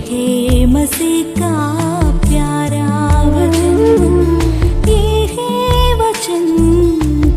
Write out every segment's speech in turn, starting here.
है मसीह का प्यारा वचन, ये है वचन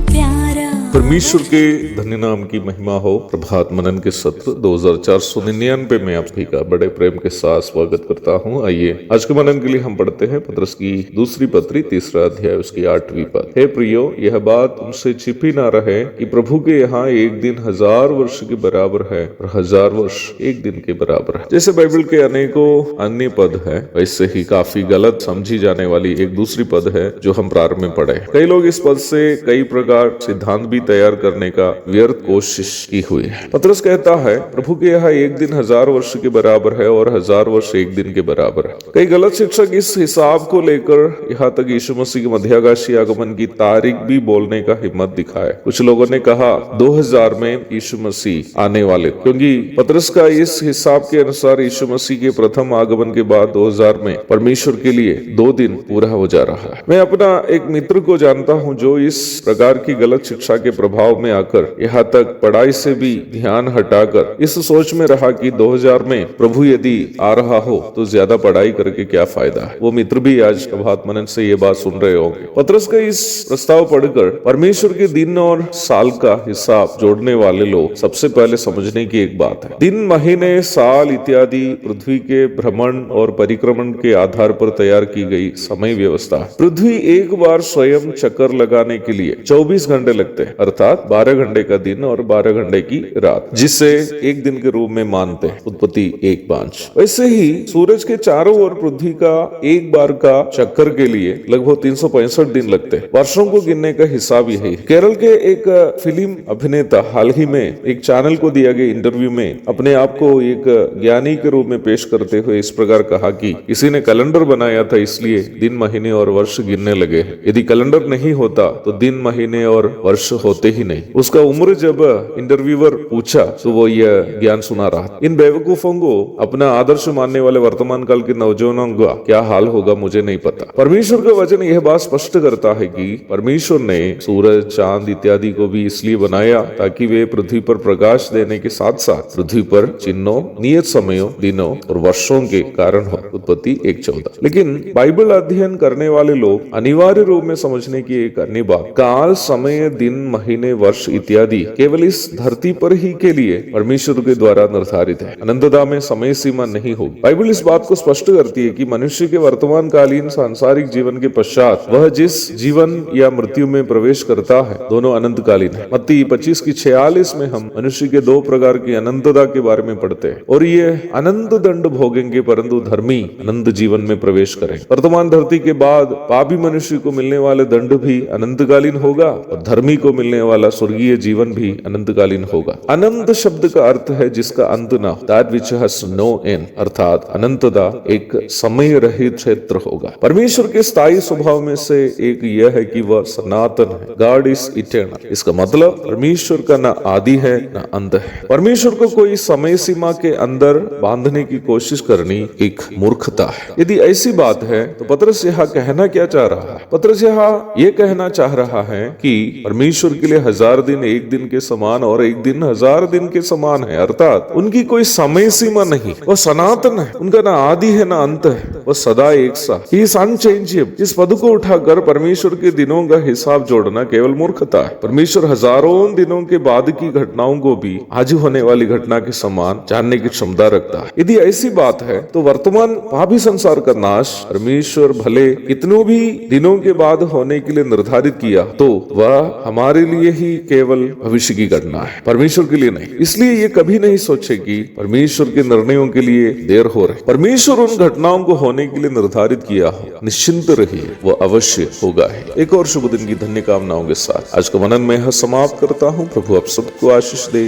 प्यारा। परमेश्वर के धन्य नाम की महिमा हो। प्रभात मनन के सत्र 2499 में आप सभी का बड़े प्रेम के साथ स्वागत करता हूं। आइए आज के मनन के लिए हम पढ़ते हैं पतरस की दूसरी पत्री 3 अध्याय उसकी 8वीं पद। हे प्रियो, यह बात तुमसे छिपी ना रहे कि प्रभु के यहाँ एक दिन 1000 वर्ष के बराबर है और 1000 वर्ष एक दिन के बराबर है। जैसे बाइबल के अनेकों अन्य पद है, वैसे ही काफी गलत समझी जाने वाली एक दूसरी पद है जो हम प्रारंभ में पढ़े। कई लोग इस पद से कई प्रकार सिद्धांत भी तैयार करने का व्यर्थ कोशिश की हुई है। पतरस कहता है प्रभु के यहाँ एक दिन 1000 वर्ष के बराबर है और 1000 वर्ष एक दिन के बराबर है। कई गलत शिक्षक इस हिसाब को लेकर यहाँ तक यीशु मसीह के मध्याकाशीय आगमन की तारीख भी बोलने का हिम्मत दिखाए। कुछ लोगों ने कहा 2000 में यीशु मसीह आने वाले, क्योंकि पतरस का इस हिसाब के अनुसार यीशु मसीह के प्रथम आगमन के बाद 2000 में परमेश्वर के लिए 2 दिन पूरा हो जा रहा है। मैं अपना एक मित्र को जानता हूँ जो इस प्रकार की गलत शिक्षा के प्रभाव में आकर यहाँ तक पढ़ाई से भी ध्यान हटाकर इस सोच में रहा कि 2000 में प्रभु यदि आ रहा हो तो ज्यादा पढ़ाई करके क्या फायदा है। वो मित्र भी आज प्रभात मनन से ये बात सुन रहे होंगे। पतरस का इस प्रस्ताव पढ़कर परमेश्वर के दिन और साल का हिसाब जोड़ने वाले लोग सबसे पहले समझने की एक बात है, दिन, महीने, साल इत्यादि पृथ्वी के भ्रमण और परिक्रमण के आधार पर तैयार की गई समय व्यवस्था। पृथ्वी एक बार स्वयं चक्कर लगाने के लिए 24 घंटे लगते हैं, अर्थात 12 घंटे का दिन और 12 घंटे की रात, जिसे एक दिन के रूप में मानते हैं। उत्पत्ति 1:5। वैसे ही सूरज के चारों ओर पृथ्वी का एक बार का चक्कर के लिए लगभग 365 दिन लगते हैं। वर्षों को गिनने का हिसाब यही। केरल के एक फिल्म अभिनेता हाल ही में एक चैनल को दिया गया इंटरव्यू में अपने आप को एक ज्ञानी के रूप में पेश करते हुए इस प्रकार कहा कि किसी ने कैलेंडर बनाया था, इसलिए दिन, महीने और वर्ष गिनने लगे। यदि कैलेंडर नहीं होता तो दिन, महीने और वर्ष होते ही नहीं। उसका उम्र जब इंटरव्यूअर पूछा तो वो यह ज्ञान सुना रहा। इन बेवकूफों को अपना आदर्श मानने वाले वर्तमान काल के नौजवानों का क्या हाल होगा मुझे नहीं पता। परमेश्वर का वचन यह बात स्पष्ट करता है कि परमेश्वर ने सूरज, चांद इत्यादि को भी इसलिए बनाया ताकि वे पृथ्वी पर प्रकाश देने के साथ साथ पृथ्वी पर चिन्हों, नियत समयों, दिनों और वर्षों के कारण हो। उत्पत्ति 1:14। लेकिन बाइबल अध्ययन करने वाले लोग अनिवार्य रूप में समझने की एक अन्य बात, काल, समय, दिन, महीने, वर्ष इत्यादि केवल इस धरती पर ही के लिए परमेश्वर के द्वारा निर्धारित है। अनंतता में समय सीमा नहीं होगी। बाइबल इस बात को स्पष्ट करती है कि मनुष्य के वर्तमान कालीन सांसारिक जीवन के पश्चात वह जिस जीवन या मृत्यु में प्रवेश करता है, दोनों अनंतकालीन है। मत्ती 25:46 में हम मनुष्य के 2 प्रकार की अनंतता के बारे में पढ़ते हैं, और ये अनंत दंड भोगेंगे परंतु धर्मी अनंत जीवन में प्रवेश करेंगे। वर्तमान धरती के बाद पापी मनुष्य को मिलने वाले दंड भी अनंतकालीन होगा और धर्मी को मिलने वाला स्वर्गीय जीवन भी अनंतकालीन होगा। अनंत शब्द का अर्थ है जिसका अंत ना हो, that which has no end, अर्थात अनंतता एक समय रहित क्षेत्र होगा। परमेश्वर के स्थायी स्वभाव में से एक यह है कि वह सनातन है। God is eternal। इसका मतलब परमेश्वर का ना आदि है ना अंत है। परमेश्वर को कोई समय सीमा के अंदर बांधने की कोशिश करनी एक मूर्खता है। यदि ऐसी बात है तो पतरस यहाँ कहना क्या चाह रहा है? पतरस यहाँ ये कहना चाह रहा है कि परमेश्वर के लिए 1000 दिन एक दिन के समान और एक दिन 1000 दिन के समान है, अर्थात उनकी कोई समय सीमा नहीं। वह सनातन है, उनका ना आदि है ना अंत है, वह सदा एक सा। He is unchangeable। इस पद को उठाकर परमेश्वर के दिनों का हिसाब जोड़ना केवल मूर्खता है। परमेश्वर हजारों दिनों के बाद की घटनाओं को भी आज होने वाली घटना के समान जानने की क्षमता रखता है। यदि ऐसी बात है तो वर्तमान पापी संसार का नाश परमेश्वर भले कितनों भी दिनों के बाद होने के लिए निर्धारित किया तो वह हमारे लिए ही केवल भविष्य की घटना है, परमेश्वर के लिए नहीं। इसलिए ये कभी नहीं सोचे कि परमेश्वर के निर्णयों के लिए देर हो रही। परमेश्वर उन घटनाओं को होने के लिए निर्धारित किया हो, निश्चिंत रहिए, वो अवश्य होगा ही। एक और शुभ दिन की धन्य कामनाओं के साथ आज का मनन में यह समाप्त करता हूँ। प्रभु आप सबको आशीष दे।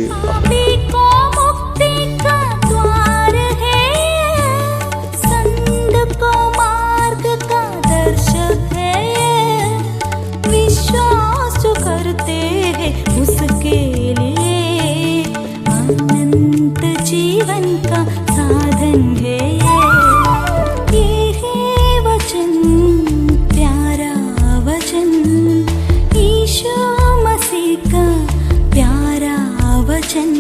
जीवन का साधन है ये है वचन, प्यारा वचन, यीशु मसीह का प्यारा वचन,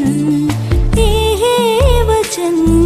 ये है वचन।